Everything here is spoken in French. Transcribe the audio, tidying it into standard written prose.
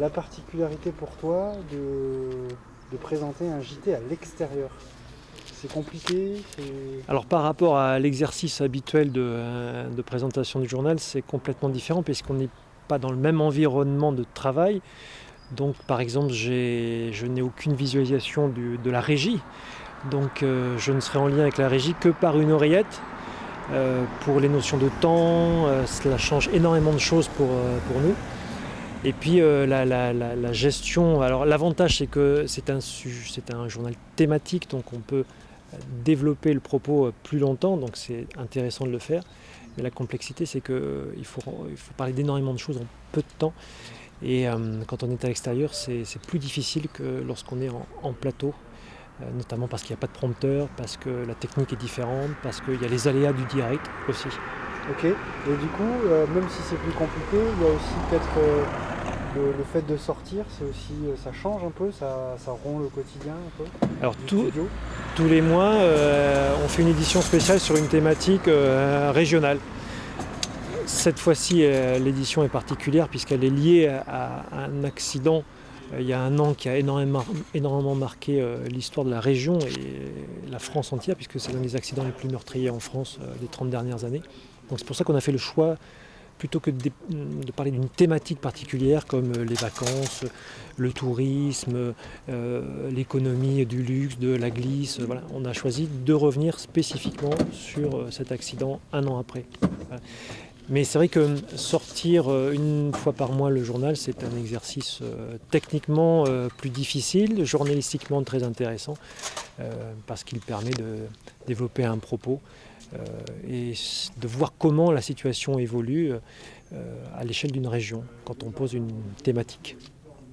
La particularité pour toi de présenter un JT à l'extérieur, c'est compliqué, Alors par rapport à l'exercice habituel de présentation du journal, c'est complètement différent puisqu'on n'est pas dans le même environnement de travail. Donc par exemple, je n'ai aucune visualisation de la régie. Donc je ne serai en lien avec la régie que par une oreillette. Pour les notions de temps, cela change énormément de choses pour nous. Et puis la gestion, alors l'avantage c'est que c'est un journal thématique, donc on peut développer le propos plus longtemps, donc c'est intéressant de le faire. Mais la complexité c'est qu'il faut parler d'énormément de choses en peu de temps. Et quand on est à l'extérieur, c'est plus difficile que lorsqu'on est en plateau, notamment parce qu'il n'y a pas de prompteur, parce que la technique est différente, parce qu'il y a les aléas du direct aussi. ok. Et du coup, même si c'est plus compliqué, il y a aussi peut-être le fait de sortir, c'est aussi, ça change un peu, ça rompt le quotidien un peu Alors du studio. tous les mois, on fait une édition spéciale sur une thématique régionale. Cette fois-ci, l'édition est particulière puisqu'elle est liée à un accident il y a un an qui a énormément marqué l'histoire de la région et la France entière, puisque c'est l'un des accidents les plus meurtriers en France des 30 dernières années. Donc c'est pour ça qu'on a fait le choix, plutôt que de parler d'une thématique particulière comme les vacances, le tourisme, l'économie du luxe, de la glisse, voilà, on a choisi de revenir spécifiquement sur cet accident un an après. Voilà. Mais c'est vrai que sortir une fois par mois le journal, c'est un exercice techniquement plus difficile, journalistiquement très intéressant, parce qu'il permet de développer un propos et de voir comment la situation évolue à l'échelle d'une région quand on pose une thématique.